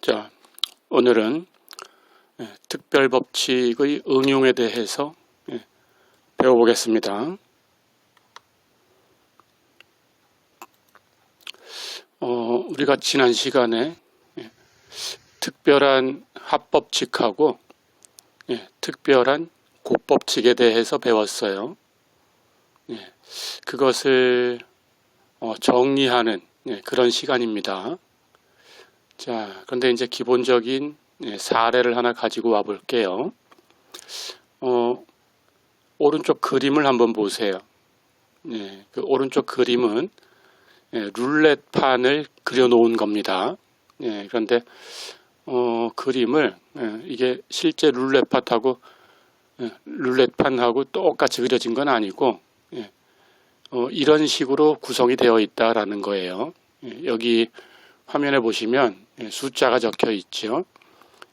자, 오늘은 특별법칙의 응용에 대해서 배워보겠습니다. 우리가 지난 시간에 특별한 합법칙하고 특별한 곱법칙에 대해서 배웠어요. 그것을 정리하는 그런 시간입니다. 자, 그런데 이제 기본적인 사례를 하나 가지고 와 볼게요. 오른쪽 그림을 한번 보세요. 그 오른쪽 그림은 룰렛판을 그려놓은 겁니다. 그런데 그림을 이게 실제 룰렛판하고 똑같이 그려진 건 아니고 이런 식으로 구성이 되어 있다라는 거예요. 여기 화면에 보시면 숫자가 적혀 있죠.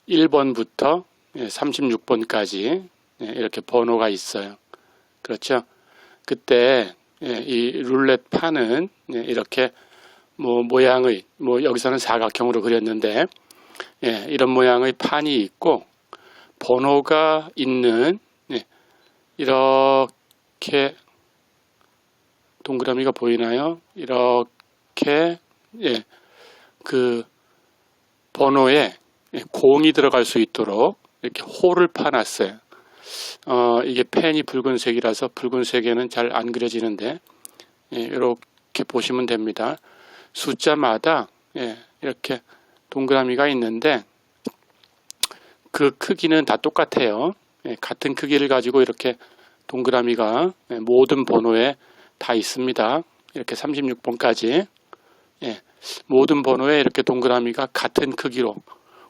1번부터 36번까지 이렇게 번호가 있어요. 그렇죠? 그때 이 룰렛판은 이렇게 모양의 여기서는 사각형으로 그렸는데 이런 모양의 판이 있고 번호가 있는 이렇게 동그라미가 보이나요? 이렇게 그 번호에 공이 들어갈 수 있도록 이렇게 홀을 파놨어요. 이게 펜이 붉은색이라서 붉은색에는 잘 안 그려지는데 이렇게 보시면 됩니다. 숫자마다 이렇게 동그라미가 있는데 그 크기는 다 똑같아요. 같은 크기를 가지고 이렇게 동그라미가 모든 번호에 다 있습니다. 이렇게 36번까지 모든 번호에 이렇게 동그라미가 같은 크기로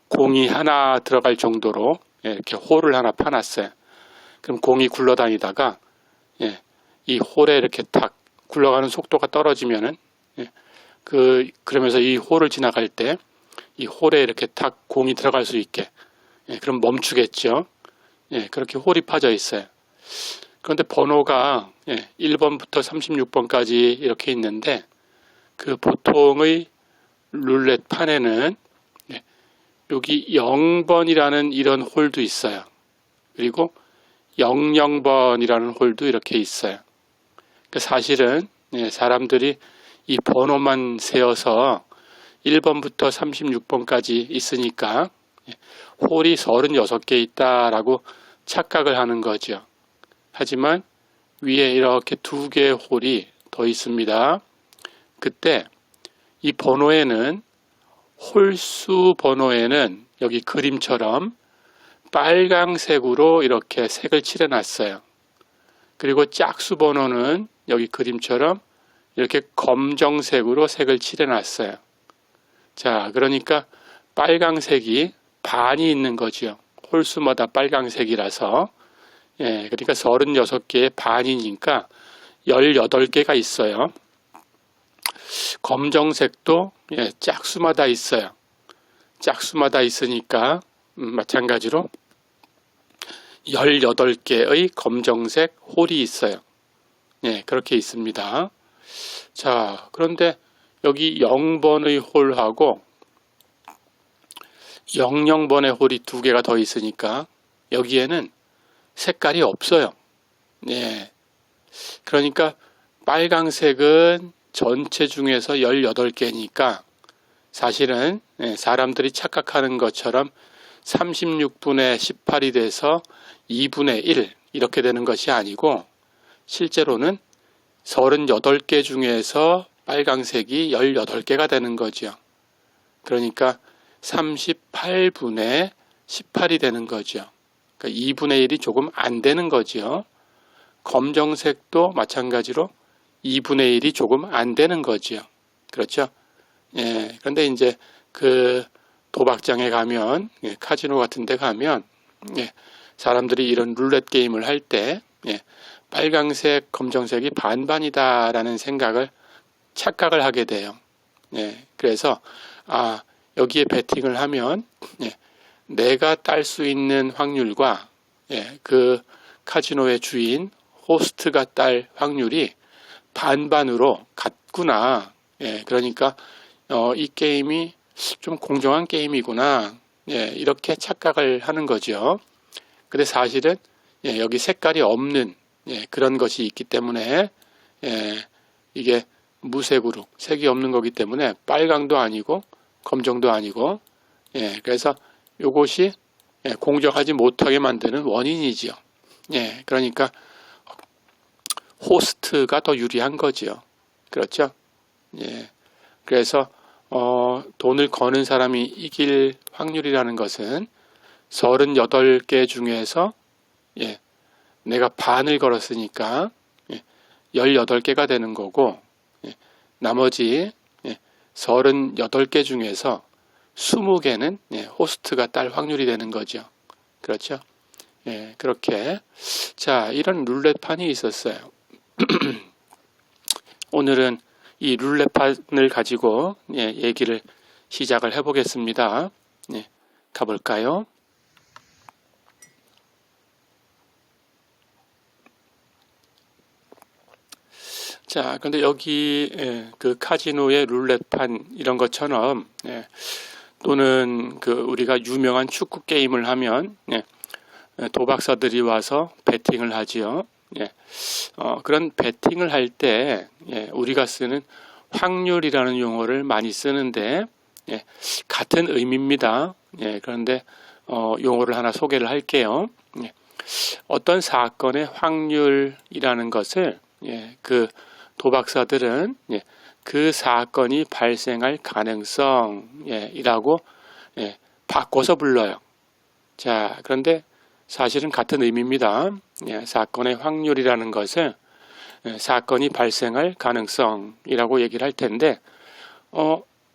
공이 하나 들어갈 정도로 이렇게 홀을 하나 파놨어요. 그럼 공이 굴러다니다가 이 홀에 이렇게 탁 굴러가는 속도가 떨어지면은 그러면서 이 홀을 지나갈 때 이 홀에 이렇게 탁 공이 들어갈 수 있게 그럼 멈추겠죠. 그렇게 홀이 파져 있어요. 그런데 번호가 1번부터 36번까지 이렇게 있는데 그 보통의 룰렛판에는 여기 0번이라는 이런 홀도 있어요. 그리고 00번이라는 홀도 이렇게 있어요. 사실은 사람들이 이 번호만 세어서 1번부터 36번까지 있으니까 홀이 36개 있다라고 착각을 하는 거죠. 하지만 위에 이렇게 2개의 홀이 더 있습니다. 그때 이 번호에는 홀수 번호에는 여기 그림처럼 빨강색으로 이렇게 색을 칠해놨어요. 그리고 짝수 번호는 여기 그림처럼 이렇게 검정색으로 색을 칠해놨어요. 자, 그러니까 빨강색이 반이 있는 거죠. 홀수마다 빨강색이라서 그러니까 36개의 반이니까 18개가 있어요. 검정색도 짝수마다 있어요. 짝수마다 있으니까 마찬가지로 18개의 검정색 홀이 있어요. 그렇게 있습니다. 자, 그런데 여기 0번의 홀하고 00번의 홀이 2개가 더 있으니까 여기에는 색깔이 없어요. 그러니까 빨강색은 전체 중에서 18개니까 사실은 사람들이 착각하는 것처럼 36분의 18이 돼서 2분의 1 이렇게 되는 것이 아니고 실제로는 38개 중에서 빨강색이 18개가 되는 거죠. 그러니까 38분의 18이 되는 거죠. 그러니까 2분의 1이 조금 안 되는 거죠. 검정색도 마찬가지로 2분의 1이 조금 안 되는 거죠. 그렇죠? 그런데 이제 그 도박장에 가면, 카지노 같은 데 가면, 사람들이 이런 룰렛 게임을 할 때, 빨강색, 검정색이 반반이다라는 착각을 하게 돼요. 그래서, 여기에 베팅을 하면, 내가 딸 수 있는 확률과, 그 카지노의 주인, 호스트가 딸 확률이 반반으로 같구나. 그러니까 이 게임이 좀 공정한 게임이구나. 예, 이렇게 착각을 하는 거죠. 근데 사실은 예, 여기 색깔이 없는 예, 그런 것이 있기 때문에 예, 이게 무색으로 색이 없는 거기 때문에 빨강도 아니고 검정도 아니고 예, 그래서 이것이 예, 공정하지 못하게 만드는 원인이지요. 예, 그러니까 호스트가 더 유리한 거지요. 그렇죠? 예, 그래서 돈을 거는 사람이 이길 확률이라는 것은 38개 중에서 예, 내가 반을 걸었으니까 예, 18개가 되는 거고 예, 나머지 예, 38개 중에서 20개는 예, 호스트가 딸 확률이 되는 거죠. 그렇죠? 예, 그렇게 자 이런 룰렛판이 있었어요. 오늘은 이 룰렛판을 가지고 예, 얘기를 시작을 해보겠습니다. 예, 가볼까요? 자, 근데 여기 예, 그 카지노의 룰렛판 이런 것처럼 예, 또는 그 우리가 유명한 축구 게임을 하면 예, 도박사들이 와서 베팅을 하지요. 예, 그런 베팅을 할 때 예, 우리가 쓰는 확률이라는 용어를 많이 쓰는데 예, 같은 의미입니다. 예, 그런데 용어를 하나 소개를 할게요. 예, 어떤 사건의 확률이라는 것을 예, 그 도박사들은 예, 그 사건이 발생할 가능성이라고 예, 바꿔서 불러요. 자, 그런데 사실은 같은 의미입니다. 예, 사건의 확률이라는 것을 예, 사건이 발생할 가능성이라고 얘기를 할 텐데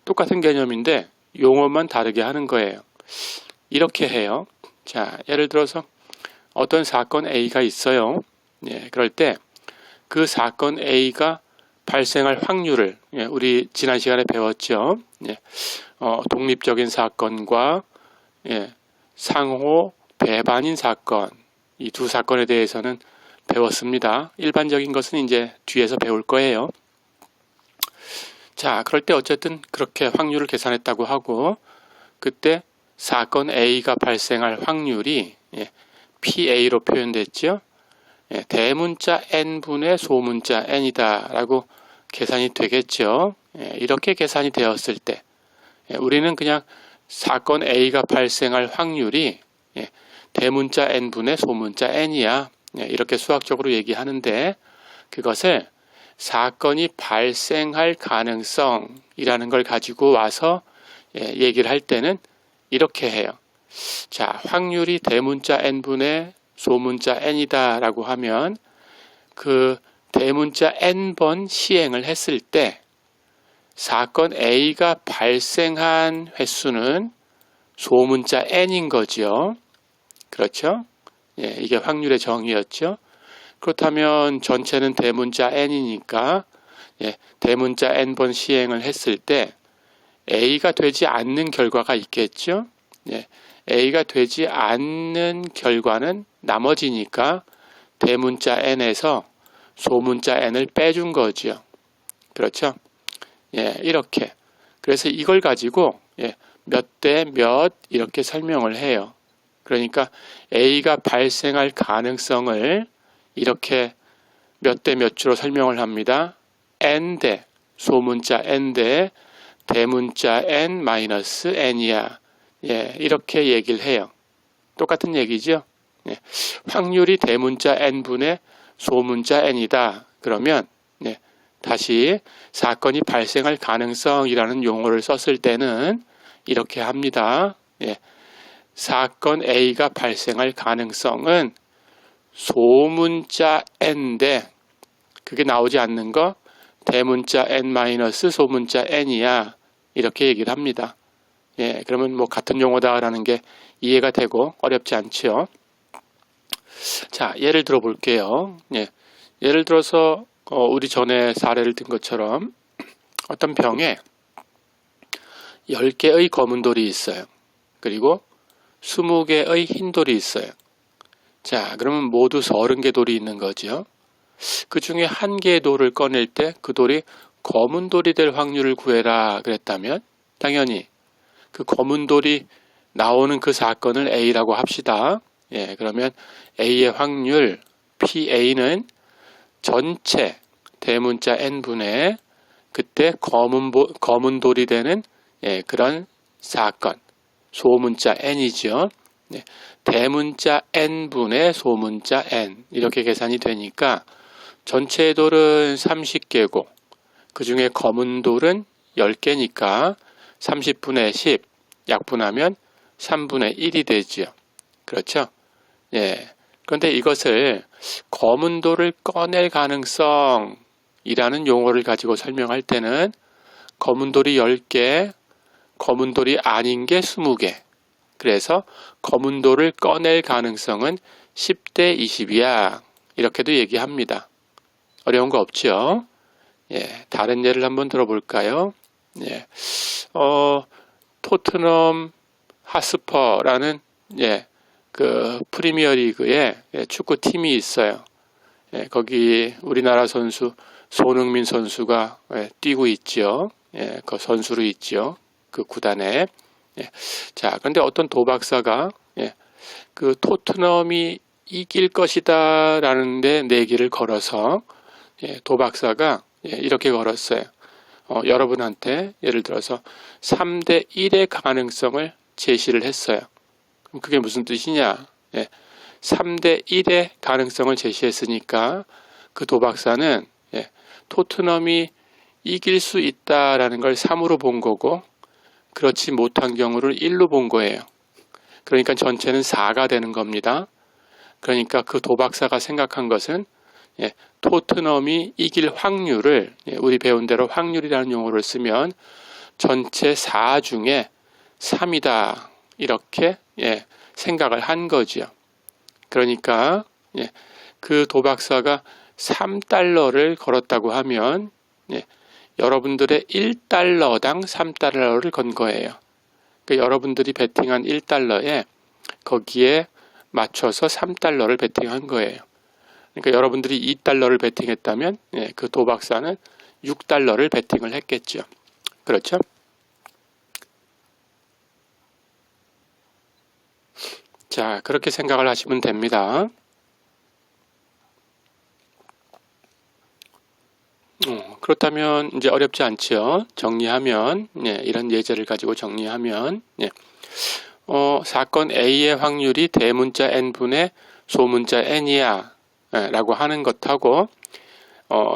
똑같은 개념인데 용어만 다르게 하는 거예요. 이렇게 해요. 자, 예를 들어서 어떤 사건 A가 있어요. 예, 그럴 때 그 사건 A가 발생할 확률을 예, 우리 지난 시간에 배웠죠. 예, 독립적인 사건과 예, 상호 배반인 사건 이 두 사건에 대해서는 배웠습니다. 일반적인 것은 이제 뒤에서 배울 거예요. 자, 그럴 때 어쨌든 그렇게 확률을 계산했다고 하고 그때 사건 A가 발생할 확률이 예, PA로 표현됐죠. 예, 대문자 n분의 소문자 n이다 라고 계산이 되겠죠. 예, 이렇게 계산이 되었을 때 예, 우리는 그냥 사건 A가 발생할 확률이 예, 대문자 n분의 소문자 n이야. 예, 이렇게 수학적으로 얘기하는데 그것을 사건이 발생할 가능성이라는 걸 가지고 와서 예, 얘기를 할 때는 이렇게 해요. 자, 확률이 대문자 n분의 소문자 n이다 라고 하면 그 대문자 n번 시행을 했을 때 사건 A가 발생한 횟수는 소문자 n인 거죠. 그렇죠? 예, 이게 확률의 정의였죠. 그렇다면 전체는 대문자 n이니까 예, 대문자 n번 시행을 했을 때 A가 되지 않는 결과가 있겠죠. 예, A가 되지 않는 결과는 나머지니까 대문자 n에서 소문자 n을 빼준 거죠. 그렇죠? 예, 이렇게. 그래서 이걸 가지고 예, 몇 대 몇 이렇게 설명을 해요. 그러니까 A가 발생할 가능성을 이렇게 몇 대 몇으로 설명을 합니다. n대 소문자 n대 대문자 n 마이너스 n이야. 예, 이렇게 얘기를 해요. 똑같은 얘기죠. 예, 확률이 대문자 n분의 소문자 n이다. 그러면 예, 다시 사건이 발생할 가능성이라는 용어를 썼을 때는 이렇게 합니다. 예, 사건 A가 발생할 가능성은 소문자 n인데 그게 나오지 않는 거 대문자 n 마이너스 소문자 n이야. 이렇게 얘기를 합니다. 예, 그러면 뭐 같은 용어다라는 게 이해가 되고 어렵지 않죠. 자, 예를 들어 볼게요. 예, 예를 들어서 우리 전에 사례를 든 것처럼 어떤 병에 10개의 검은 돌이 있어요. 그리고 20개의 흰 돌이 있어요. 자, 그러면 모두 30개 돌이 있는 거죠. 그 중에 한 개의 돌을 꺼낼 때 그 돌이 검은 돌이 될 확률을 구해라 그랬다면 당연히 그 검은 돌이 나오는 그 사건을 A라고 합시다. 예, 그러면 A의 확률 PA는 전체 대문자 N분의 그때 검은 돌이 되는 그런 사건, 소문자 N이죠. 네, 대문자 N분의 소문자 N 이렇게 계산이 되니까 전체 돌은 30개고 그 중에 검은 돌은 10개니까 30분의 10 약분하면 3분의 1이 되지요. 그렇죠? 예. 그런데 이것을 검은 돌을 꺼낼 가능성이라는 용어를 가지고 설명할 때는 검은 돌이 10개, 검은 돌이 아닌 게 20개. 그래서 검은 돌을 꺼낼 가능성은 10대 20이야. 이렇게도 얘기합니다. 어려운 거 없죠? 예. 다른 예를 한번 들어볼까요? 예. 토트넘 하스퍼라는 그 프리미어 리그에 축구팀이 있어요. 거기 우리나라 선수 손흥민 선수가 뛰고 있죠. 그 선수로 있죠. 그 구단에. 자, 그런데 어떤 도박사가 그 토트넘이 이길 것이다 라는 데 내기를 걸어서 도박사가 이렇게 걸었어요. 여러분한테 예를 들어서 3대 1의 가능성을 제시를 했어요. 그럼 그게 무슨 뜻이냐? 3대 1의 가능성을 제시했으니까 그 도박사는 토트넘이 이길 수 있다라는 걸 3으로 본 거고 그렇지 못한 경우를 1로 본 거예요. 그러니까 전체는 4가 되는 겁니다. 그러니까 그 도박사가 생각한 것은 토트넘이 이길 확률을 우리 배운 대로 확률이라는 용어를 쓰면 전체 4 중에 3이다 이렇게 생각을 한 거죠. 그러니까 그 도박사가 3달러를 걸었다고 하면 여러분들의 1달러당 3달러를 건 거예요. 그러니까 여러분들이 베팅한 1달러에 거기에 맞춰서 3달러를 베팅한 거예요. 그러니까 여러분들이 2달러를 베팅했다면 그 도박사는 6달러를 베팅을 했겠죠. 그렇죠? 자, 그렇게 생각을 하시면 됩니다. 그렇다면 이제 어렵지 않죠. 정리하면 이런 예제를 가지고 정리하면 사건 A의 확률이 대문자 N분의 소문자 N이야 라고 하는 것하고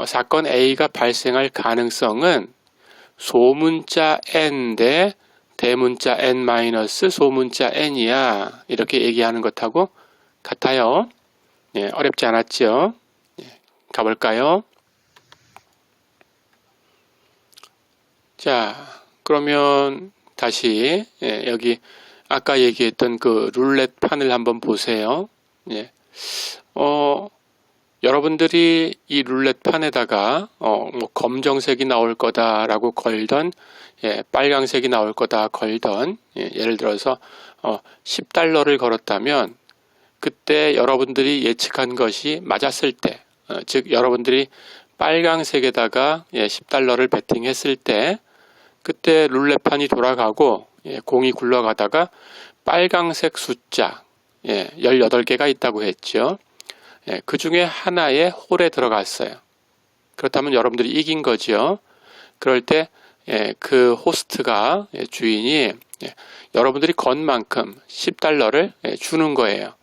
사건 A가 발생할 가능성은 소문자 N 대 대문자 N 마이너스 소문자 N이야 이렇게 얘기하는 것하고 같아요. 어렵지 않았죠? 가볼까요? 자, 그러면 다시 여기 아까 얘기했던 그 룰렛 판을 한번 보세요. 여러분들이 이 룰렛 판에다가 뭐 검정색이 나올 거다라고 걸던 빨강색이 나올 거다 걸던 예를 들어서 10달러를 걸었다면 그때 여러분들이 예측한 것이 맞았을 때 즉 여러분들이 빨강색에다가 10달러를 베팅했을 때 그때 룰렛판이 돌아가고 공이 굴러가다가 빨강색 숫자 18개가 있다고 했죠. 그 중에 하나의 홀에 들어갔어요. 그렇다면 여러분들이 이긴 거죠. 그럴 때 그 호스트가 주인이 여러분들이 건 만큼 10달러를 주는 거예요.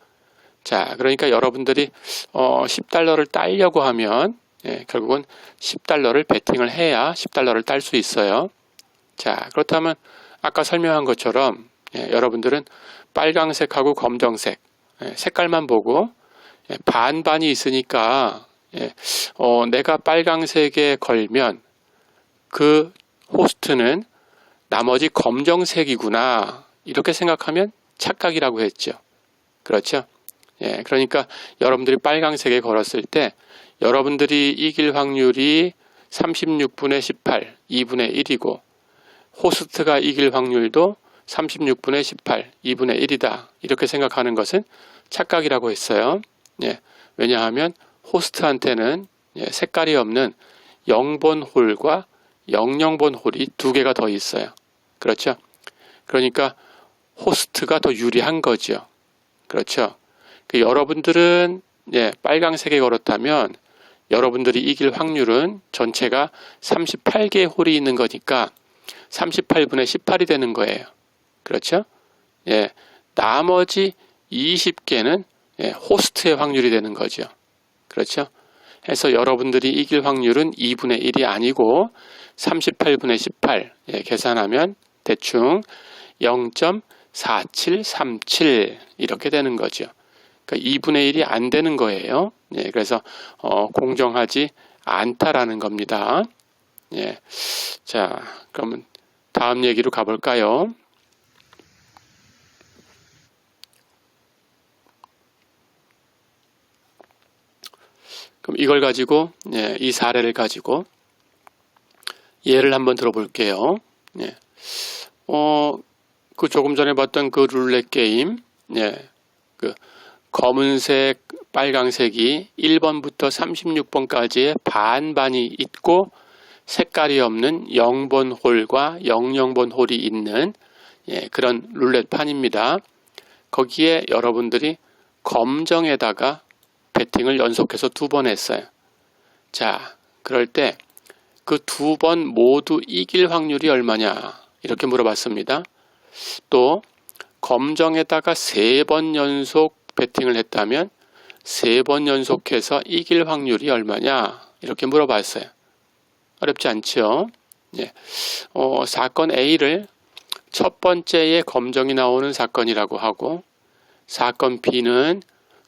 자, 그러니까 여러분들이 10달러를 따려고 하면 결국은 10달러를 베팅을 해야 10달러를 딸 수 있어요. 자, 그렇다면 아까 설명한 것처럼 여러분들은 빨강색하고 검정색 색깔만 보고 반반이 있으니까 내가 빨강색에 걸면 그 호스트는 나머지 검정색이구나 이렇게 생각하면 착각이라고 했죠. 그렇죠? 그러니까 여러분들이 빨강색에 걸었을 때 여러분들이 이길 확률이 36분의 18, 2분의 1이고 호스트가 이길 확률도 36분의 18, 2분의 1이다. 이렇게 생각하는 것은 착각이라고 했어요. 왜냐하면 호스트한테는 색깔이 없는 0번 홀과 00번 홀이 2개가 더 있어요. 그렇죠? 그러니까 호스트가 더 유리한 거죠. 그렇죠. 여러분들은 빨강색에 걸었다면 여러분들이 이길 확률은 전체가 38개의 홀이 있는 거니까 38분의 18이 되는 거예요. 그렇죠? 나머지 20개는 호스트의 확률이 되는 거죠. 그렇죠? 해서 여러분들이 이길 확률은 2분의 1이 아니고 38분의 18 계산하면 대충 0.4737 이렇게 되는 거죠. 그러니까 2분의 1이 안 되는 거예요. 그래서 공정하지 않다라는 겁니다. 자, 그러면 다음 얘기로 가볼까요? 그럼 이걸 가지고 이 사례를 가지고 예를 한번 들어볼게요. 그 조금 전에 봤던 그 룰렛 게임, 그 검은색, 빨강색이 1번부터 36번까지의 반반이 있고 색깔이 없는 0번 홀과 00번 홀이 있는 그런 룰렛판입니다. 거기에 여러분들이 검정에다가 배팅을 연속해서 2번 했어요. 자, 그럴 때 그 2번 모두 이길 확률이 얼마냐 이렇게 물어봤습니다. 또 검정에다가 3번 연속 배팅을 했다면 3번 연속해서 이길 확률이 얼마냐 이렇게 물어봤어요. 어렵지 않죠? 사건 A를 첫 번째에 검정이 나오는 사건이라고 하고 사건 B는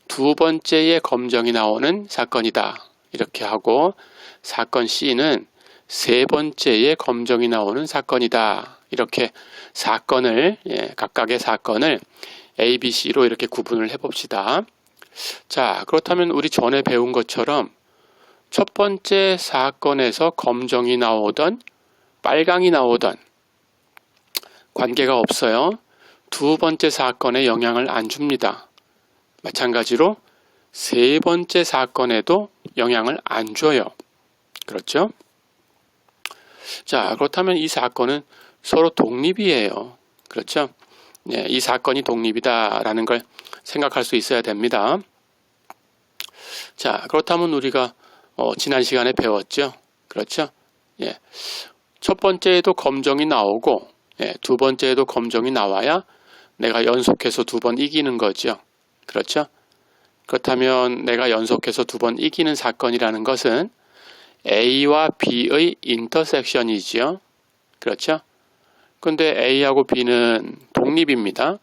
두 번째에 검정이 나오는 사건이다 이렇게 하고 사건 C는 세 번째에 검정이 나오는 사건이다 이렇게 사건을 각각의 사건을 A, B, C로 이렇게 구분을 해봅시다. 자, 그렇다면 우리 전에 배운 것처럼 첫 번째 사건에서 검정이 나오던 빨강이 나오던 관계가 없어요. 두 번째 사건에 영향을 안 줍니다. 마찬가지로 세 번째 사건에도 영향을 안 줘요. 그렇죠? 자, 그렇다면 이 사건은 서로 독립이에요. 그렇죠? 이 사건이 독립이다라는 걸 생각할 수 있어야 됩니다. 자, 그렇다면 우리가 지난 시간에 배웠죠? 그렇죠? 첫 번째에도 검정이 나오고 두 번째에도 검정이 나와야 내가 연속해서 2번 이기는 거죠. 그렇죠? 그렇다면 내가 연속해서 2번 이기는 사건이라는 것은 A와 B의 인터섹션이지요. 그렇죠? 근데 A하고 B는 독립입니다.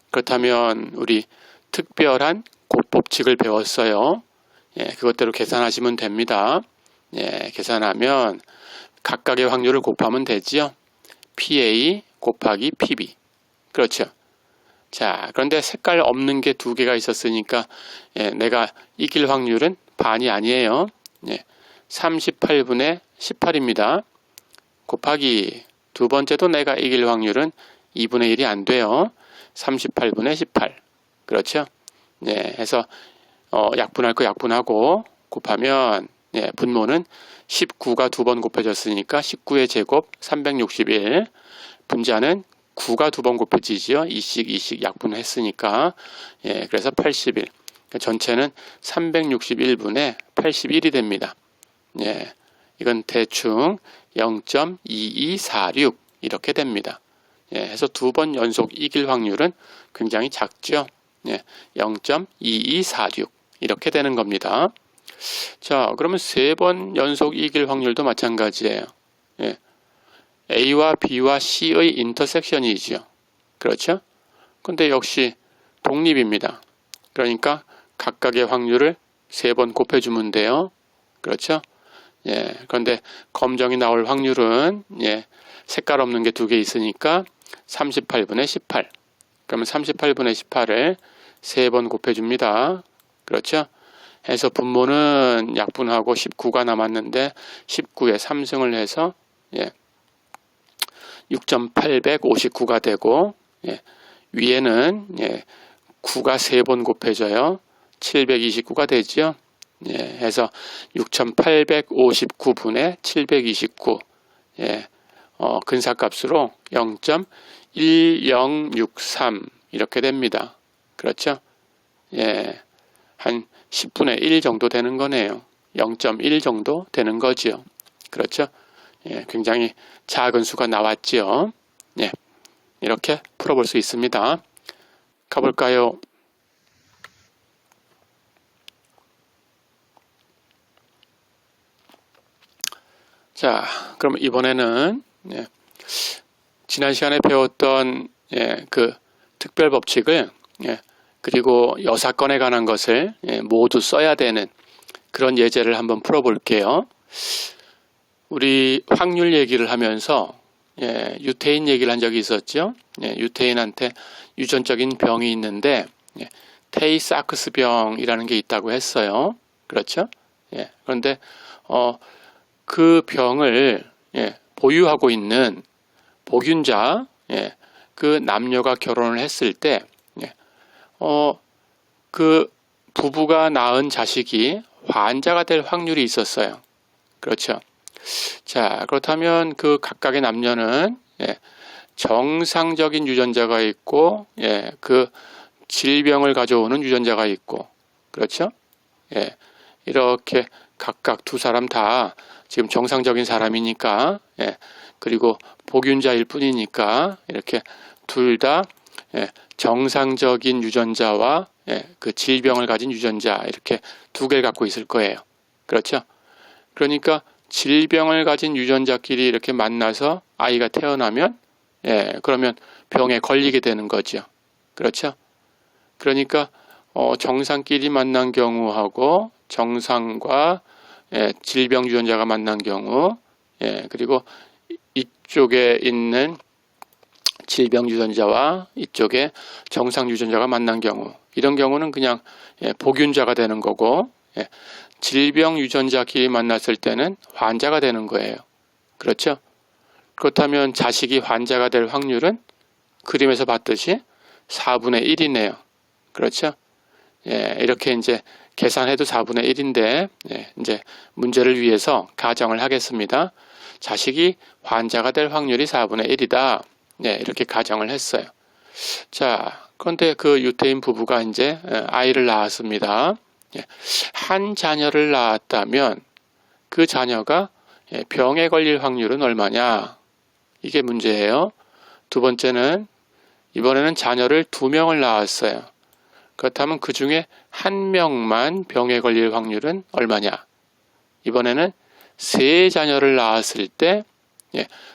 그렇다면 우리 특별한 곱법칙을 배웠어요. 그것대로 계산하시면 됩니다. 계산하면 각각의 확률을 곱하면 되지요. PA 곱하기 PB. 그렇죠. 자, 그런데 색깔 없는 게 2개가 있었으니까 내가 이길 확률은 반이 아니에요. 38분의 18입니다. 곱하기 두 번째도 내가 이길 확률은 2분의 1이 안 돼요. 38분의 18. 그렇죠? 해서 약분할 거 약분하고 곱하면 분모는 19가 2번 곱해졌으니까 19의 제곱 361. 분자는 9가 2번 곱해지지요. 2씩 약분했으니까 그래서 81. 그러니까 전체는 361분의 81이 됩니다. 이건 대충 0.2246 이렇게 됩니다. 해서 2번 연속 이길 확률은 굉장히 작죠. 0.2246 이렇게 되는 겁니다. 자, 그러면 3번 연속 이길 확률도 마찬가지예요. A와 B와 C의 인터섹션이죠. 그렇죠? 근데 역시 독립입니다. 그러니까 각각의 확률을 3번 곱해주면 돼요. 그렇죠? 그런데 검정이 나올 확률은 색깔 없는 게 2개 있으니까 38분의 18. 그러면 38분의 18을 3번 곱해줍니다. 그렇죠? 해서 분모는 약분하고 19가 남았는데 19에 3승을 해서 6.859가 되고 위에는 9가 3번 곱해져요. 729가 되죠. 해서 6,859분의 729 근사값으로 1063 이렇게 됩니다. 그렇죠? 예, 한 10분의 1 정도 되는 거네요. 0.1 정도 되는 거지요. 그렇죠? 예, 굉장히 작은 수가 나왔지요. 예, 이렇게 풀어볼 수 있습니다. 가볼까요? 자, 그럼 이번에는 지난 시간에 배웠던 그 특별 법칙을 그리고 여사건에 관한 것을 모두 써야 되는 그런 예제를 한번 풀어볼게요. 우리 확률 얘기를 하면서 유태인 얘기를 한 적이 있었죠. 유태인한테 유전적인 병이 있는데 테이사크스 병이라는 게 있다고 했어요. 그렇죠? 그런데 그 병을 보유하고 있는 복균자 그 남녀가 결혼을 했을 때 그 부부가 낳은 자식이 환자가 될 확률이 있었어요. 그렇죠? 자, 그렇다면 그 각각의 남녀는 정상적인 유전자가 있고 그 질병을 가져오는 유전자가 있고 그렇죠? 이렇게 각각 두 사람 다 지금 정상적인 사람이니까 그리고 복균자일 뿐이니까 이렇게 둘 다 정상적인 유전자와 그 질병을 가진 유전자 이렇게 두 개를 갖고 있을 거예요. 그렇죠? 그러니까 질병을 가진 유전자끼리 이렇게 만나서 아이가 태어나면 그러면 병에 걸리게 되는 거죠. 그렇죠? 그러니까 정상끼리 만난 경우하고 정상과 질병 유전자가 만난 경우 그리고 이쪽에 있는 질병 유전자와 이쪽에 정상 유전자가 만난 경우 이런 경우는 그냥 복균자가 되는 거고 질병 유전자끼리 만났을 때는 환자가 되는 거예요. 그렇죠? 그렇다면 자식이 환자가 될 확률은 그림에서 봤듯이 4분의 1이네요. 그렇죠? 이렇게 이제 계산해도 4분의 1인데 이제 문제를 위해서 가정을 하겠습니다. 자식이 환자가 될 확률이 4분의 1이다. 이렇게 가정을 했어요. 자, 그런데 그 유태인 부부가 이제 아이를 낳았습니다. 한 자녀를 낳았다면 그 자녀가 병에 걸릴 확률은 얼마냐? 이게 문제예요. 두 번째는 이번에는 자녀를 2명을 낳았어요. 그렇다면 그 중에 1명만 병에 걸릴 확률은 얼마냐? 이번에는 3자녀를 낳았을 때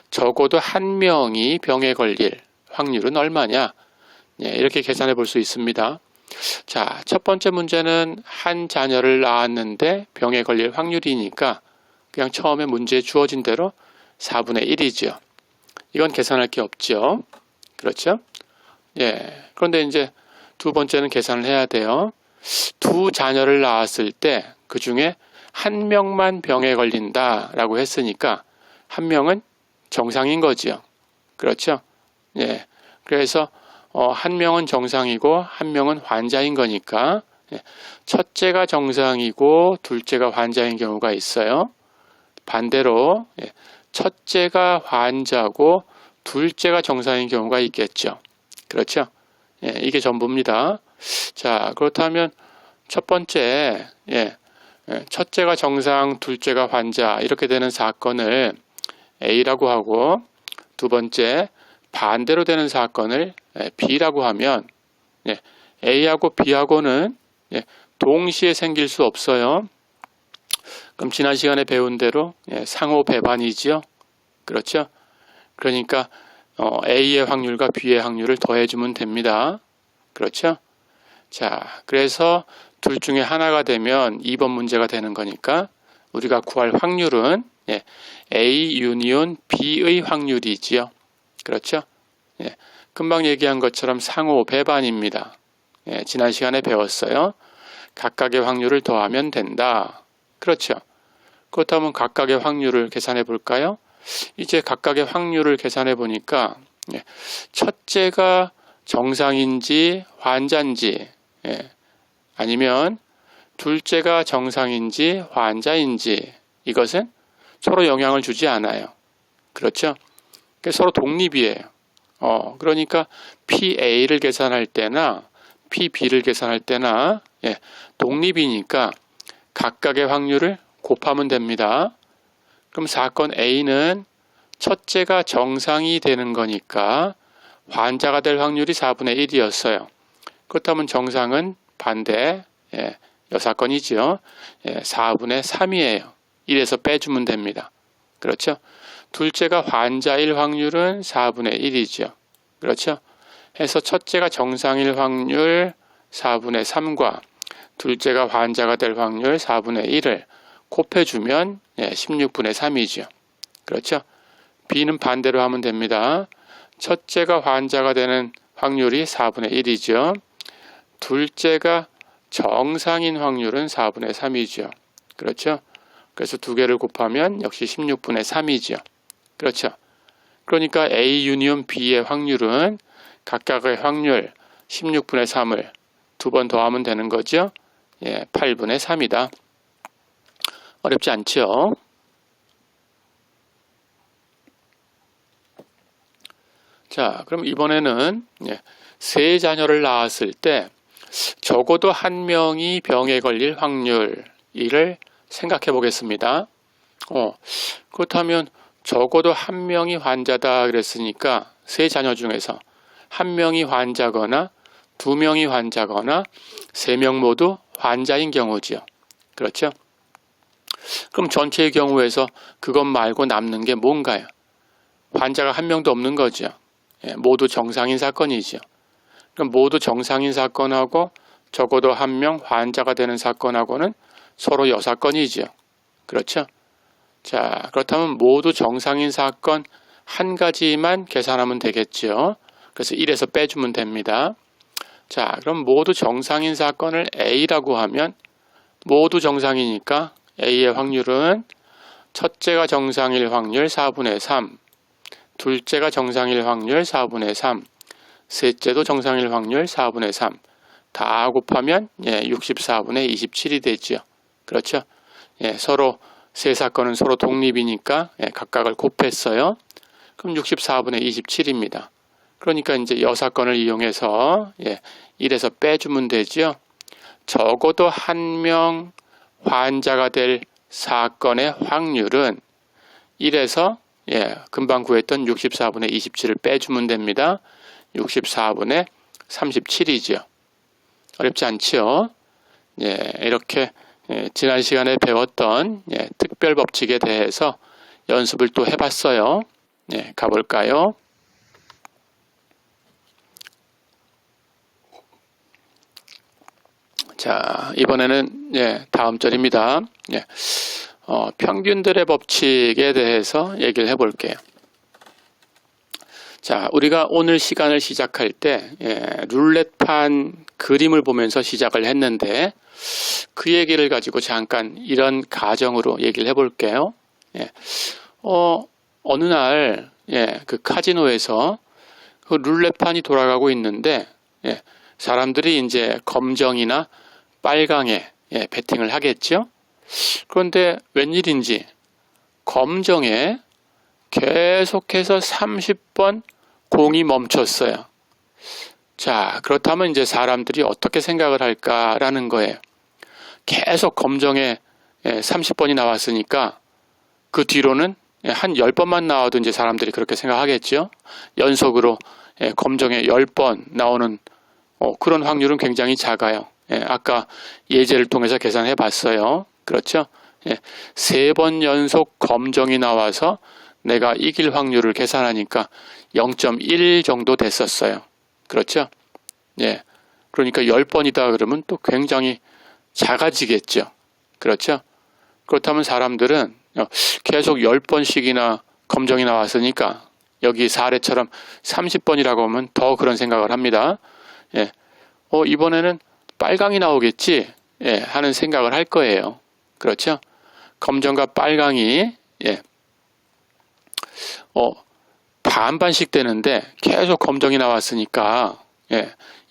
적어도 1명이 병에 걸릴 확률은 얼마냐? 이렇게 계산해 볼 수 있습니다. 자, 첫 번째 문제는 한 자녀를 낳았는데 병에 걸릴 확률이니까 그냥 처음에 문제에 주어진 대로 4분의 1이죠. 이건 계산할 게 없죠. 그렇죠? 그런데 이제 두 번째는 계산을 해야 돼요. 2자녀를 낳았을 때 그 중에 1명만 병에 걸린다라고 했으니까 1명은 정상인 거지요. 그렇죠? 그래서 1명은 정상이고 1명은 환자인 거니까 첫째가 정상이고 둘째가 환자인 경우가 있어요. 반대로 첫째가 환자고 둘째가 정상인 경우가 있겠죠. 그렇죠? 이게 전부입니다. 자, 그렇다면 첫 번째 첫째가 정상, 둘째가 환자 이렇게 되는 사건을 A라고 하고 두 번째 반대로 되는 사건을 B라고 하면 A하고 B하고는 동시에 생길 수 없어요. 그럼 지난 시간에 배운 대로 상호 배반이지요. 그렇죠? 그러니까 A의 확률과 B의 확률을 더해주면 됩니다. 그렇죠? 자, 그래서 둘 중에 하나가 되면 2번 문제가 되는 거니까 우리가 구할 확률은 A 유니온 B의 확률이지요. 그렇죠? 금방 얘기한 것처럼 상호 배반입니다. 지난 시간에 배웠어요. 각각의 확률을 더하면 된다. 그렇죠? 그렇다면 각각의 확률을 계산해 볼까요? 이제 각각의 확률을 계산해 보니까 첫째가 정상인지 환자인지 아니면 둘째가 정상인지 환자인지 이것은 서로 영향을 주지 않아요. 그렇죠? 서로 독립이에요. 그러니까 PA를 계산할 때나 PB를 계산할 때나 독립이니까 각각의 확률을 곱하면 됩니다. 그럼 사건 A는 첫째가 정상이 되는 거니까 환자가 될 확률이 4분의 1이었어요. 그렇다면 정상은 반대 여사건이죠. 4분의 3이에요. 1에서 빼주면 됩니다. 그렇죠? 둘째가 환자일 확률은 4분의 1이죠. 그렇죠? 해서 첫째가 정상일 확률 4분의 3과 둘째가 환자가 될 확률 4분의 1을 곱해주면 16분의 3이죠. 그렇죠? B는 반대로 하면 됩니다. 첫째가 환자가 되는 확률이 4분의 1이죠. 둘째가 정상인 확률은 4분의 3이죠. 그렇죠? 그래서 두 개를 곱하면 역시 16분의 3이죠. 그렇죠? 그러니까 A 유니온 B의 확률은 각각의 확률 16분의 3을 두 번 더하면 되는 거죠. 8분의 3이다. 어렵지 않죠? 자, 그럼 이번에는 세 자녀를 낳았을 때 적어도 한 명이 병에 걸릴 확률 이를 생각해 보겠습니다. 그렇다면 적어도 한 명이 환자다 그랬으니까 세 자녀 중에서 한 명이 환자거나 두 명이 환자거나 세 명 모두 환자인 경우지요. 그렇죠? 그럼 전체의 경우에서 그것 말고 남는 게 뭔가요? 환자가 한 명도 없는 거죠. 모두 정상인 사건이죠. 그럼 모두 정상인 사건하고 적어도 한 명 환자가 되는 사건하고는 서로 여사건이죠. 그렇죠? 자, 그렇다면 모두 정상인 사건 한 가지만 계산하면 되겠죠. 그래서 1에서 빼주면 됩니다. 자, 그럼 모두 정상인 사건을 A라고 하면 모두 정상이니까 A의 확률은 첫째가 정상일 확률 4분의 3, 둘째가 정상일 확률 4분의 3, 셋째도 정상일 확률 4분의 3, 다 곱하면 64분의 27이 되죠. 그렇죠? 서로 세 사건은 서로 독립이니까 각각을 곱했어요. 그럼 64분의 27입니다. 그러니까 이제 여사건을 이용해서 1에서 빼주면 되죠. 적어도 한 명 환자가 될 사건의 확률은 1에서 금방 구했던 64분의 27을 빼주면 됩니다. 64분의 37이죠. 어렵지 않죠? 이렇게 지난 시간에 배웠던 특별 법칙에 대해서 연습을 또 해봤어요. 가볼까요? 자, 이번에는 다음 절입니다. 평균들의 법칙에 대해서 얘기를 해볼게요. 자, 우리가 오늘 시간을 시작할 때 룰렛판 그림을 보면서 시작을 했는데 그 얘기를 가지고 잠깐 이런 가정으로 얘기를 해볼게요. 어느 날 그 카지노에서 그 룰렛판이 돌아가고 있는데 사람들이 이제 검정이나 빨강에 베팅을 하겠죠. 그런데 웬일인지 검정에 계속해서 30번 공이 멈췄어요. 자, 그렇다면 이제 사람들이 어떻게 생각을 할까라는 거예요. 계속 검정에 30번이 나왔으니까 그 뒤로는 한 10번만 나와도 이제 사람들이 그렇게 생각하겠죠. 연속으로 검정에 10번 나오는 그런 확률은 굉장히 작아요. 아까 예제를 통해서 계산해 봤어요. 그렇죠? 3번 연속 검정이 나와서 내가 이길 확률을 계산하니까 0.1 정도 됐었어요. 그렇죠? 그러니까 10번이다 그러면 또 굉장히 작아지겠죠. 그렇죠? 그렇다면 사람들은 계속 10번씩이나 검정이 나왔으니까 여기 사례처럼 30번이라고 하면 더 그런 생각을 합니다. 이번에는 빨강이 나오겠지 하는 생각을 할 거예요. 그렇죠? 검정과 빨강이 반반씩 되는데 계속 검정이 나왔으니까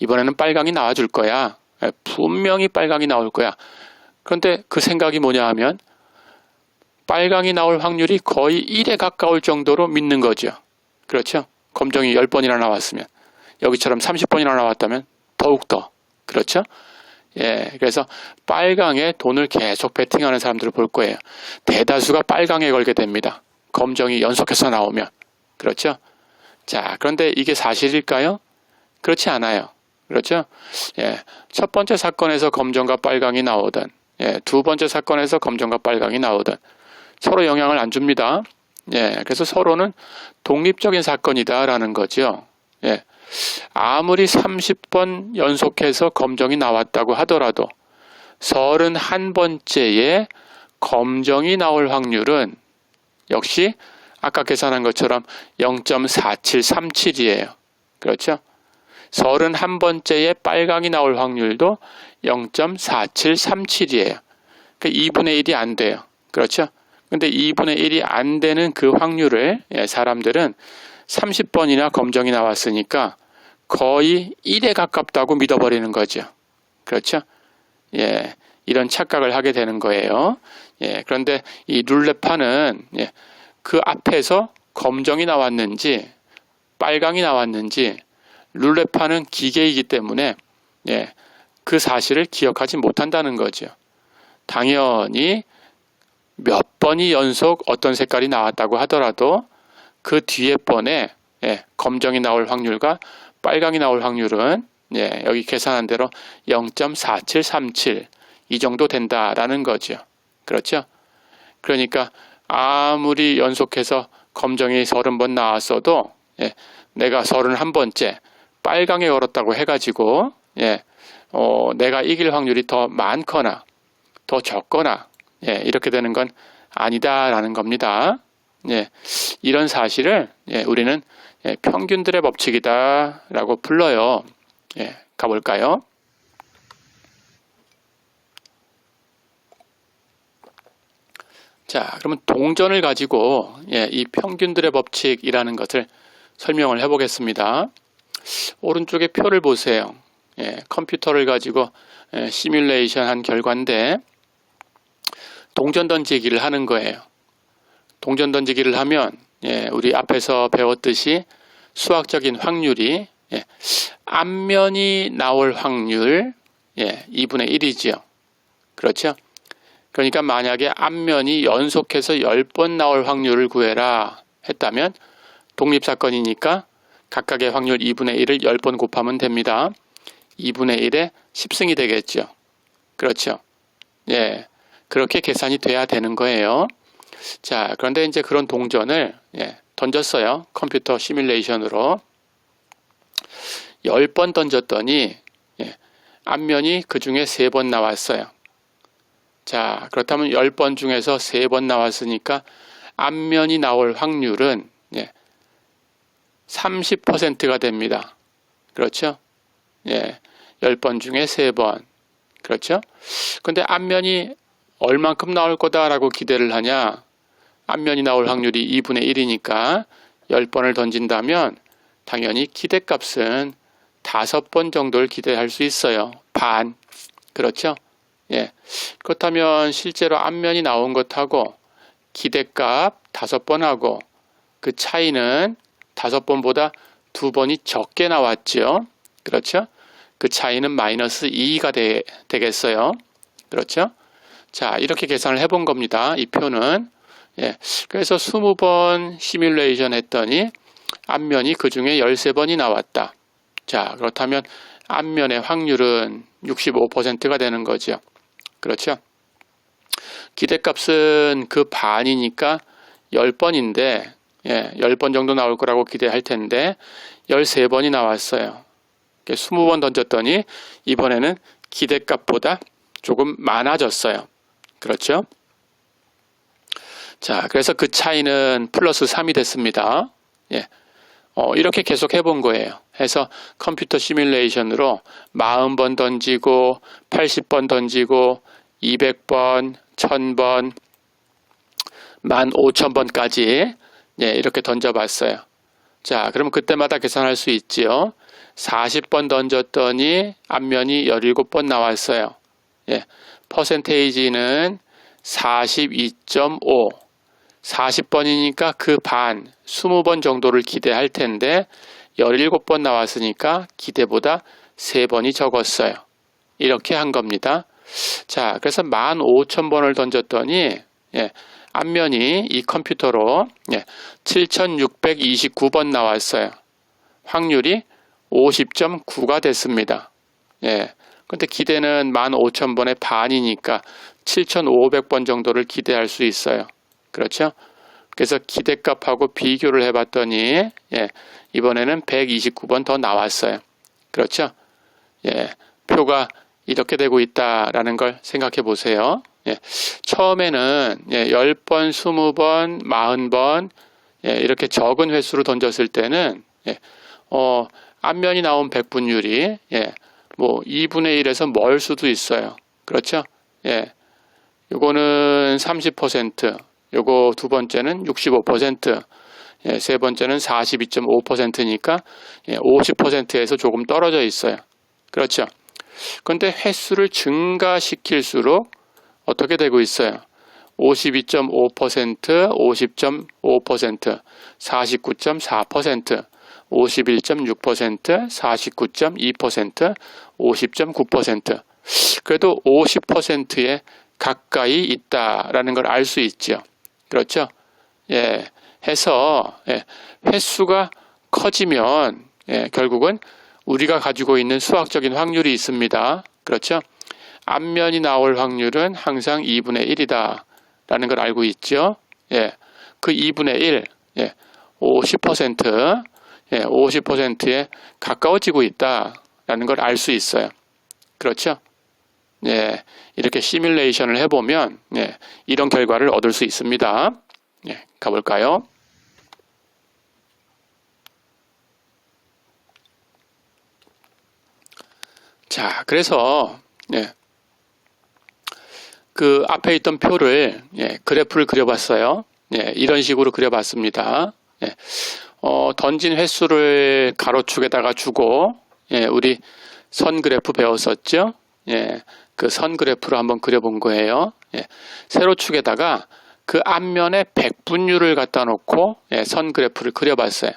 이번에는 빨강이 나와줄 거야. 분명히 빨강이 나올 거야. 그런데 그 생각이 뭐냐 하면 빨강이 나올 확률이 거의 1에 가까울 정도로 믿는 거죠. 그렇죠? 검정이 10번이나 나왔으면, 여기처럼 30번이나 나왔다면 더욱더. 그렇죠? 예, 그래서 빨강에 돈을 계속 베팅하는 사람들을 볼 거예요. 대다수가 빨강에 걸게 됩니다. 검정이 연속해서 나오면. 그렇죠? 자, 그런데 이게 사실일까요? 그렇지 않아요. 그렇죠? 예, 첫 번째 사건에서 검정과 빨강이 나오든, 예, 두 번째 사건에서 검정과 빨강이 나오든 서로 영향을 안 줍니다. 예, 그래서 서로는 독립적인 사건이다라는 거죠. 예, 아무리 30번 연속해서 검정이 나왔다고 하더라도 31번째에 검정이 나올 확률은 역시 아까 계산한 것처럼 0.4737이에요. 그렇죠? 31번째에 빨강이 나올 확률도 0.4737이에요. 그러니까 2분의 1이 안 돼요. 그렇죠? 근데 2분의 1이 안 되는 그 확률을 사람들은 30번이나 검정이 나왔으니까 거의 1에 가깝다고 믿어버리는 거죠. 그렇죠? 예, 이런 착각을 하게 되는 거예요. 예, 그런데 이 룰렛판은 그 앞에서 검정이 나왔는지 빨강이 나왔는지 룰렛판은 기계이기 때문에 그 사실을 기억하지 못한다는 거죠. 당연히 몇 번이 연속 어떤 색깔이 나왔다고 하더라도 그 뒤에 번에 검정이 나올 확률과 빨강이 나올 확률은 여기 계산한 대로 0.4737 이 정도 된다라는 거죠. 그렇죠? 그러니까 아무리 연속해서 검정이 30번 나왔어도 내가 31번째 빨강에 걸었다고 해가지고 내가 이길 확률이 더 많거나 더 적거나 이렇게 되는 건 아니다라는 겁니다. 이런 사실을 우리는 평균들의 법칙이다라고 불러요. 가볼까요? 자, 그러면 동전을 가지고 이 평균들의 법칙이라는 것을 설명을 해보겠습니다. 오른쪽에 표를 보세요. 컴퓨터를 가지고 시뮬레이션 한 결과인데 동전 던지기를 하는 거예요. 동전 던지기를 하면 우리 앞에서 배웠듯이 수학적인 확률이 앞면이 나올 확률 2분의 1이지요. 그렇죠? 그러니까 만약에 앞면이 연속해서 10번 나올 확률을 구해라 했다면 독립사건이니까 각각의 확률 2분의 1을 10번 곱하면 됩니다. 2분의 1에 10승이 되겠죠. 그렇죠. 그렇게 계산이 돼야 되는 거예요. 자, 그런데 이제 그런 동전을 던졌어요. 컴퓨터 시뮬레이션으로. 10번 던졌더니 앞면이 그 중에 3번 나왔어요. 자, 그렇다면 10번 중에서 3번 나왔으니까 앞면이 나올 확률은 30%가 됩니다. 그렇죠? 10번 중에 3번. 그렇죠? 근데 앞면이 얼만큼 나올 거다라고 기대를 하냐? 앞면이 나올 확률이 2분의 1이니까 10번을 던진다면 당연히 기대값은 5번 정도를 기대할 수 있어요. 반. 그렇죠? 그렇다면 실제로 앞면이 나온 것하고 기대값 5번하고 그 차이는 5번보다 2번이 적게 나왔죠. 그렇죠? 그 차이는 마이너스 2가 되겠어요. 그렇죠? 자, 이렇게 계산을 해본 겁니다. 이 표는. 그래서 20번 시뮬레이션 했더니 앞면이 그 중에 13번이 나왔다. 자, 그렇다면 앞면의 확률은 65%가 되는 거죠. 그렇죠? 기대값은 그 반이니까 10번인데 10번 정도 나올 거라고 기대할 텐데 13번이 나왔어요. 20번 던졌더니 이번에는 기대값보다 조금 많아졌어요. 그렇죠? 자, 그래서 그 차이는 플러스 3이 됐습니다. 이렇게 계속 해본 거예요. 해서 컴퓨터 시뮬레이션으로 40번 던지고 80번 던지고 200번, 1000번, 15,000번까지 이렇게 던져봤어요. 자, 그러면 그때마다 계산할 수 있지요. 40번 던졌더니 앞면이 17번 나왔어요. 퍼센테이지는 42.5. 40번이니까 그 반, 20번 정도를 기대할 텐데 17번 나왔으니까 기대보다 3번이 적었어요. 이렇게 한 겁니다. 자, 그래서 15,000번을 던졌더니 앞면이 이 컴퓨터로 7,629번 나왔어요. 확률이 50.9가 됐습니다. 근데 기대는 15,000번의 반이니까 7,500번 정도를 기대할 수 있어요. 그렇죠? 그래서 기대값하고 비교를 해봤더니 이번에는 129번 더 나왔어요. 그렇죠? 표가 이렇게 되고 있다라는 걸 생각해 보세요. 처음에는 10번, 20번, 40번 이렇게 적은 횟수로 던졌을 때는 앞면이 나온 백분율이 뭐 2분의 1에서 멀 수도 있어요. 그렇죠? 요거는 30%, 요거 두 번째는 65%, 세 번째는 42.5%니까 50%에서 조금 떨어져 있어요. 그렇죠? 그런데 횟수를 증가시킬수록 어떻게 되고 있어요? 52.5%, 50.5%, 49.4%, 51.6%, 49.2%, 50.9%. 그래도 50%에 가까이 있다라는 걸 알 수 있죠. 그렇죠? 해서 횟수가 커지면 결국은 우리가 가지고 있는 수학적인 확률이 있습니다. 그렇죠? 앞면이 나올 확률은 항상 2분의 1이다 라는 걸 알고 있죠. 그 2분의 1, 50%, 50%에 가까워지고 있다라는 걸 알 수 있어요. 그렇죠? 이렇게 시뮬레이션을 해보면 이런 결과를 얻을 수 있습니다. 가볼까요? 자, 그래서 그 앞에 있던 표를 그래프를 그려봤어요. 이런 식으로 그려봤습니다. 던진 횟수를 가로축에다가 주고 우리 선 그래프 배웠었죠? 그 선 그래프로 한번 그려본 거예요. 세로축에다가 그 앞면에 백분율을 갖다 놓고 선 그래프를 그려봤어요.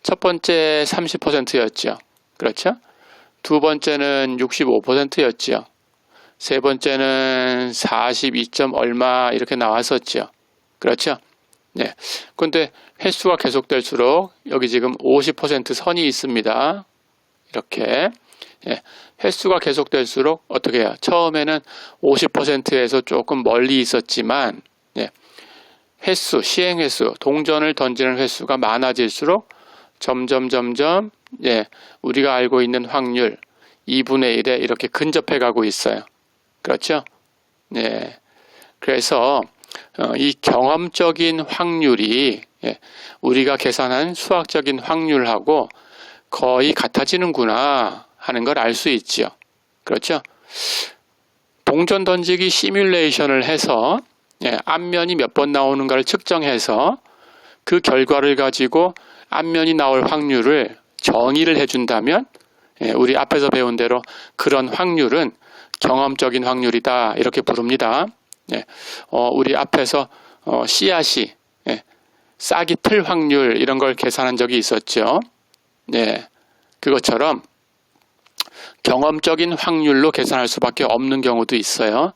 첫 번째 30%였죠. 그렇죠? 두 번째는 65%였죠. 세 번째는 42점 얼마 이렇게 나왔었죠. 그렇죠? 그런데 횟수가 계속될수록 여기 지금 50% 선이 있습니다. 이렇게 횟수가 계속될수록 어떻게 해요? 처음에는 50%에서 조금 멀리 있었지만 횟수, 시행 횟수, 동전을 던지는 횟수가 많아질수록 점점 우리가 알고 있는 확률 2분의 1에 이렇게 근접해 가고 있어요. 그렇죠? 그래서 이 경험적인 확률이 우리가 계산한 수학적인 확률하고 거의 같아지는구나 하는 걸 알 수 있죠. 그렇죠? 동전 던지기 시뮬레이션을 해서 앞면이 몇 번 나오는가를 측정해서 그 결과를 가지고 앞면이 나올 확률을 정의를 해준다면 우리 앞에서 배운 대로 그런 확률은 경험적인 확률이다 이렇게 부릅니다. 우리 앞에서 씨앗이 싹이 틀 확률 이런 걸 계산한 적이 있었죠. 그것처럼 경험적인 확률로 계산할 수밖에 없는 경우도 있어요.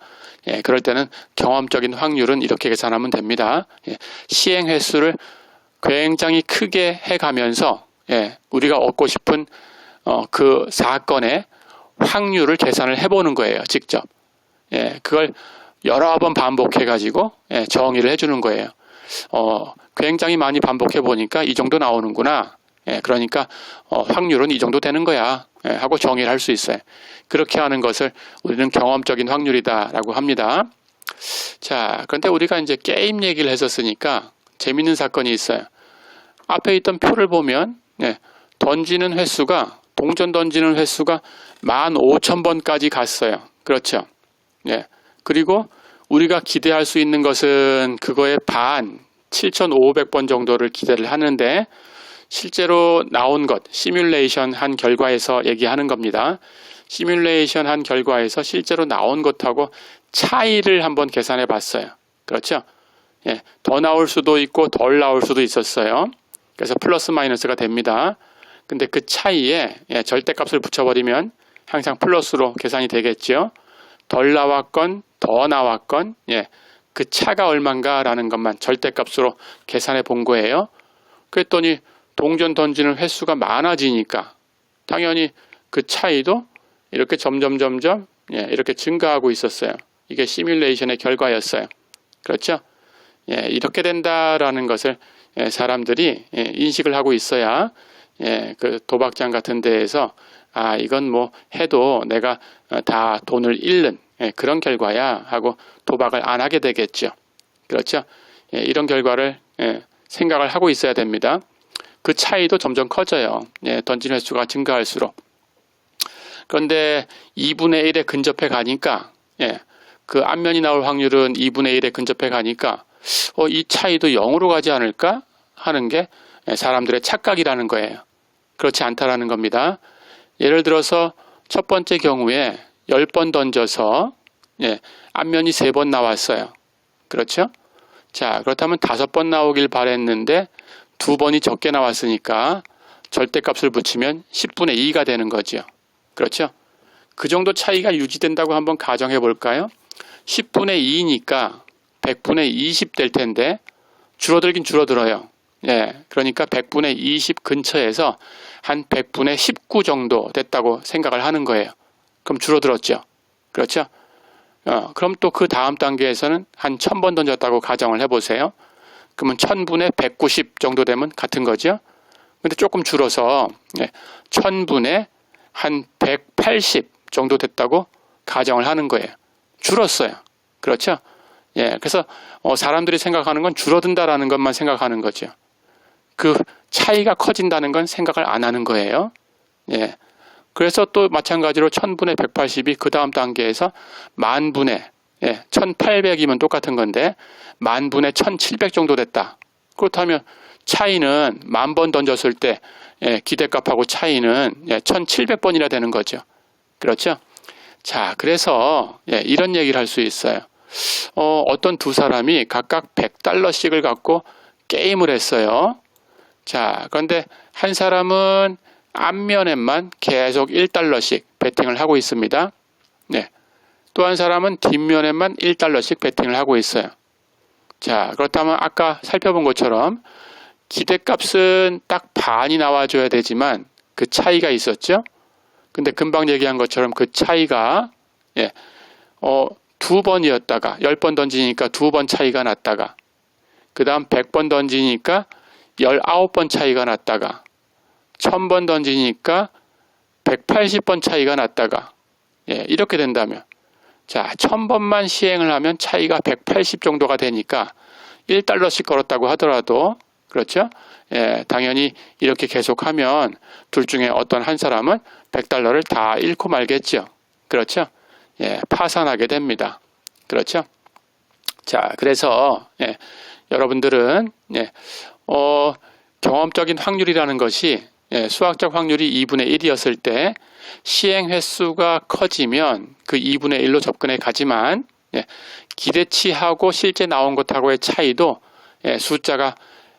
그럴 때는 경험적인 확률은 이렇게 계산하면 됩니다. 시행 횟수를 굉장히 크게 해가면서 우리가 얻고 싶은 그 사건의 확률을 계산을 해보는 거예요. 직접. 그걸 여러 번 반복해 가지고 정의를 해주는 거예요. 굉장히 많이 반복해 보니까 이 정도 나오는구나. 그러니까 확률은 이 정도 되는 거야 하고 정의를 할 수 있어요. 그렇게 하는 것을 우리는 경험적인 확률이다라고 합니다. 자, 그런데 우리가 이제 게임 얘기를 했었으니까 재밌는 사건이 있어요. 앞에 있던 표를 보면 던지는 횟수가 동전 던지는 횟수가 15,000번까지 갔어요. 그렇죠? 그리고 우리가 기대할 수 있는 것은 그거의 반 7,500번 정도를 기대를 하는데 실제로 나온 것, 시뮬레이션 한 결과에서 얘기하는 겁니다. 시뮬레이션 한 결과에서 실제로 나온 것하고 차이를 한번 계산해 봤어요. 그렇죠? 더 나올 수도 있고 덜 나올 수도 있었어요. 그래서 플러스 마이너스가 됩니다. 근데 그 차이에 절대값을 붙여버리면 항상 플러스로 계산이 되겠죠. 덜 나왔건 더 나왔건 그 차가 얼마인가라는 것만 절대값으로 계산해 본 거예요. 그랬더니 동전 던지는 횟수가 많아지니까 당연히 그 차이도 이렇게 점점 이렇게 증가하고 있었어요. 이게 시뮬레이션의 결과였어요. 그렇죠? 이렇게 된다라는 것을 사람들이 인식을 하고 있어야 그 도박장 같은 데에서 이건 뭐 해도 내가 다 돈을 잃는 그런 결과야 하고 도박을 안 하게 되겠죠. 그렇죠? 이런 결과를 생각을 하고 있어야 됩니다. 그 차이도 점점 커져요. 던진 횟수가 증가할수록. 그런데 2분의 1에 근접해 가니까 그 앞면이 나올 확률은 2분의 1에 근접해 가니까 이 차이도 0으로 가지 않을까 하는 게 사람들의 착각이라는 거예요. 그렇지 않다라는 겁니다. 예를 들어서 첫 번째 경우에 10번 던져서 앞면이 3번 나왔어요. 그렇죠? 자, 그렇다면 5번 나오길 바랬는데 2번이 적게 나왔으니까 절대값을 붙이면 10분의 2가 되는 거죠. 그렇죠? 그 정도 차이가 유지된다고 한번 가정해 볼까요? 10분의 2니까 100분의 20 될 텐데 줄어들긴 줄어들어요. 그러니까 100분의 20 근처에서 한 100분의 19 정도 됐다고 생각을 하는 거예요. 그럼 줄어들었죠. 그렇죠? 그럼 또 그 다음 단계에서는 한 1000번 던졌다고 가정을 해보세요. 그러면 1000분의 190 정도 되면 같은 거죠. 근데 조금 줄어서 1000분의 한 180 정도 됐다고 가정을 하는 거예요. 줄었어요. 그렇죠? 그래서 사람들이 생각하는 건 줄어든다라는 것만 생각하는 거죠. 그 차이가 커진다는 건 생각을 안 하는 거예요. 그래서 또 마찬가지로 1000분의 180이 그 다음 단계에서 만분의 1800이면 똑같은 건데 만분의 1700 정도 됐다. 그렇다면 차이는 10,000번 던졌을 때 기대값하고 차이는 1700번이나 되는 거죠. 그렇죠? 자, 그래서 이런 얘기를 할 수 있어요. 어떤 두 사람이 각각 100달러씩을 갖고 게임을 했어요. 자, 그런데 한 사람은 앞면에만 계속 1달러씩 베팅을 하고 있습니다. 또 한 사람은 뒷면에만 1달러씩 베팅을 하고 있어요. 자, 그렇다면 아까 살펴본 것처럼 기대값은 딱 반이 나와줘야 되지만 그 차이가 있었죠. 근데 금방 얘기한 것처럼 그 차이가 2번이었다가 10번 던지니까 2번 차이가 났다가 그 다음 100번 던지니까 19번 차이가 났다가 1000번 던지니까 180번 차이가 났다가 이렇게 된다면 자 1000번만 시행을 하면 차이가 180 정도가 되니까 1달러씩 걸었다고 하더라도 그렇죠? 당연히 이렇게 계속하면 둘 중에 어떤 한 사람은 100달러를 다 잃고 말겠죠. 그렇죠? 파산하게 됩니다. 그렇죠? 자, 그래서 여러분들은 경험적인 확률이라는 것이 수학적 확률이 2분의 1이었을 때 시행 횟수가 커지면 그 2분의 1로 접근해 가지만 기대치하고 실제 나온 것하고의 차이도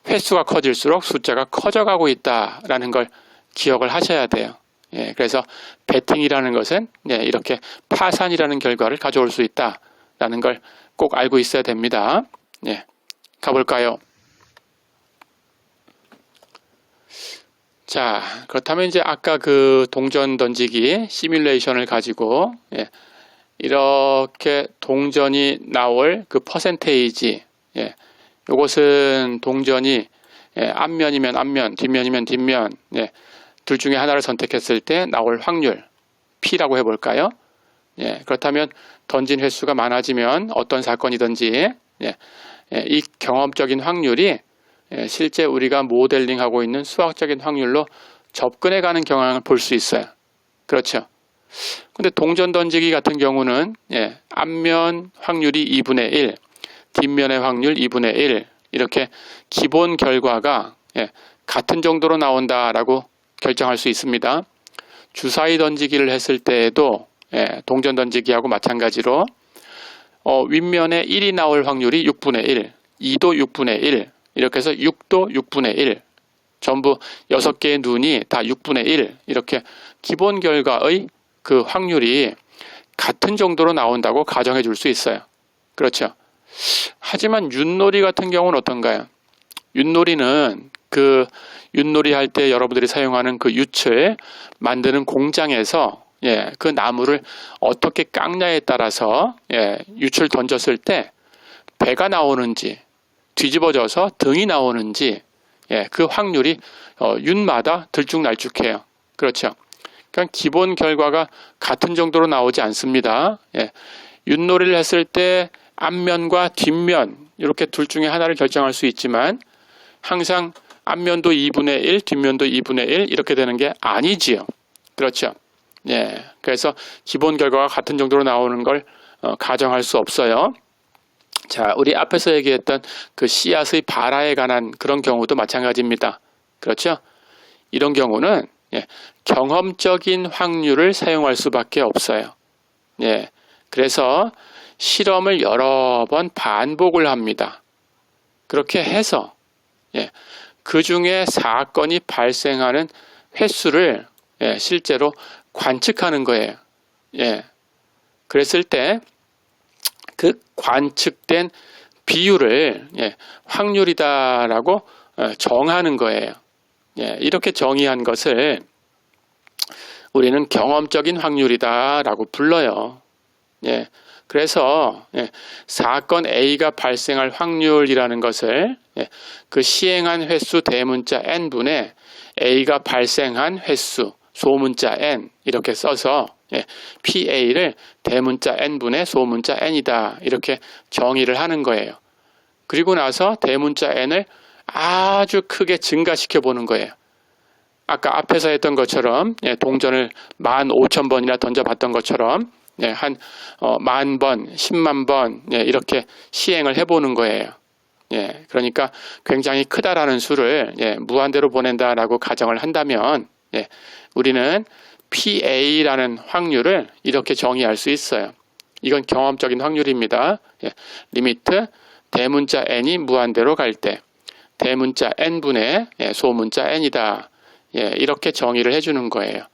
횟수가 커질수록 숫자가 커져가고 있다라는 걸 기억을 하셔야 돼요. 그래서 베팅이라는 것은 이렇게 파산이라는 결과를 가져올 수 있다라는 걸 꼭 알고 있어야 됩니다. 가볼까요? 자, 그렇다면 이제 아까 그 동전 던지기 시뮬레이션을 가지고 이렇게 동전이 나올 그 퍼센테이지 이것은 동전이 앞면이면 앞면, 뒷면이면 뒷면 둘 중에 하나를 선택했을 때 나올 확률 P라고 해볼까요? 그렇다면 던진 횟수가 많아지면 어떤 사건이든지 이 경험적인 확률이 실제 우리가 모델링하고 있는 수학적인 확률로 접근해가는 경향을 볼 수 있어요. 그렇죠? 근데 동전 던지기 같은 경우는 앞면 확률이 2분의 1, 뒷면의 확률 2분의 1 이렇게 기본 결과가 같은 정도로 나온다라고 결정할 수 있습니다. 주사위 던지기를 했을 때에도 동전 던지기하고 마찬가지로 윗면에 1이 나올 확률이 6분의 1, 2도 6분의 1 이렇게 해서 6도 6분의 1 전부 6개의 눈이 다 6분의 1 이렇게 기본 결과의 그 확률이 같은 정도로 나온다고 가정해 줄 수 있어요. 그렇죠. 하지만 윷놀이 같은 경우는 어떤가요? 윷놀이는 그 윷놀이 할 때 여러분들이 사용하는 그 윷을 만드는 공장에서 그 나무를 어떻게 깎냐에 따라서 윷을 던졌을 때 배가 나오는지 뒤집어져서 등이 나오는지 그 확률이 윷마다 들쭉날쭉해요. 그렇죠. 그러니까 기본 결과가 같은 정도로 나오지 않습니다. 윷놀이를 했을 때 앞면과 뒷면 이렇게 둘 중에 하나를 결정할 수 있지만 항상 앞면도 2분의 1, 뒷면도 2분의 1 이렇게 되는 게 아니지요. 그렇죠. 그래서 기본 결과가 같은 정도로 나오는 걸 가정할 수 없어요. 자, 우리 앞에서 얘기했던 그 씨앗의 발화에 관한 그런 경우도 마찬가지입니다. 그렇죠? 이런 경우는 경험적인 확률을 사용할 수밖에 없어요. 그래서 실험을 여러 번 반복을 합니다. 그렇게 해서 그 중에 사건이 발생하는 횟수를 실제로 관측하는 거예요. 그랬을 때 그 관측된 비율을 확률이다라고 정하는 거예요. 이렇게 정의한 것을 우리는 경험적인 확률이다라고 불러요. 그래서 사건 A가 발생할 확률이라는 것을 그 시행한 횟수 대문자 n분의 A가 발생한 횟수 소문자 n 이렇게 써서 PA를 대문자 n분의 소문자 n이다 이렇게 정의를 하는 거예요. 그리고 나서 대문자 n을 아주 크게 증가시켜 보는 거예요. 아까 앞에서 했던 것처럼 동전을 15,000번이나 던져봤던 것처럼 한 10,000번, 10만 번 이렇게 시행을 해보는 거예요. 그러니까 굉장히 크다라는 수를 무한대로 보낸다라고 가정을 한다면 우리는 PA라는 확률을 이렇게 정의할 수 있어요. 이건 경험적인 확률입니다. 리미트 대문자 n이 무한대로 갈 때 대문자 n분의 소문자 n이다. 이렇게 정의를 해주는 거예요.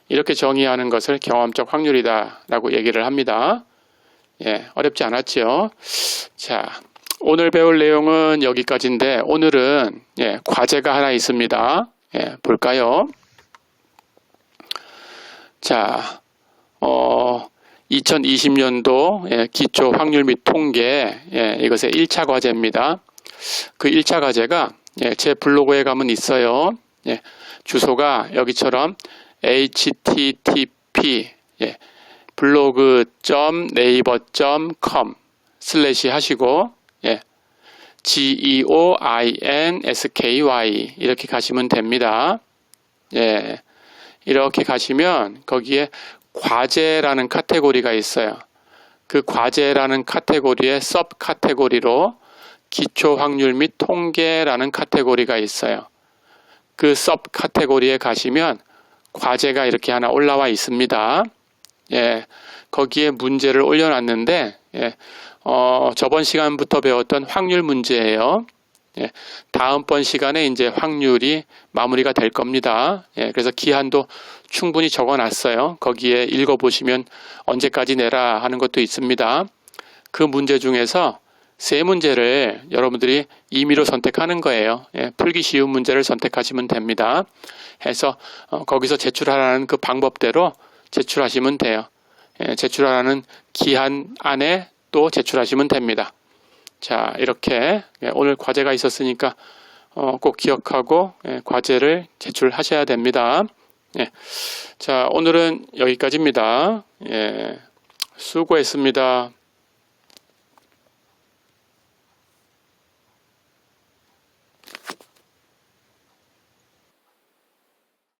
이렇게 정의하는 것을 경험적 확률이다 라고 얘기를 합니다. 어렵지 않았죠? 자, 오늘 배울 내용은 여기까지인데 오늘은 과제가 하나 있습니다. 볼까요? 자, 2020년도 기초 확률 및 통계 이것의 1차 과제입니다. 그 1차 과제가 제 블로그에 가면 있어요. 주소가 여기처럼 http blog.naver.com / 하시고 GEOINSKY 이렇게 가시면 됩니다. 이렇게 가시면 거기에 과제라는 카테고리가 있어요. 그 과제라는 카테고리의 서브 카테고리로 기초 확률 및 통계라는 카테고리가 있어요. 그 서브 카테고리에 가시면 과제가 이렇게 하나 올라와 있습니다. 거기에 문제를 올려놨는데 저번 시간부터 배웠던 확률 문제예요. 다음번 시간에 이제 확률이 마무리가 될 겁니다. 그래서 기한도 충분히 적어놨어요. 거기에 읽어보시면 언제까지 내라 하는 것도 있습니다. 그 문제 중에서 3문제를 여러분들이 임의로 선택하는 거예요. 풀기 쉬운 문제를 선택하시면 됩니다. 해서 거기서 제출하라는 그 방법대로 제출하시면 돼요. 제출하라는 기한 안에 또 제출하시면 됩니다. 자, 이렇게 오늘 과제가 있었으니까 꼭 기억하고 과제를 제출하셔야 됩니다. 자, 오늘은 여기까지입니다. 수고했습니다.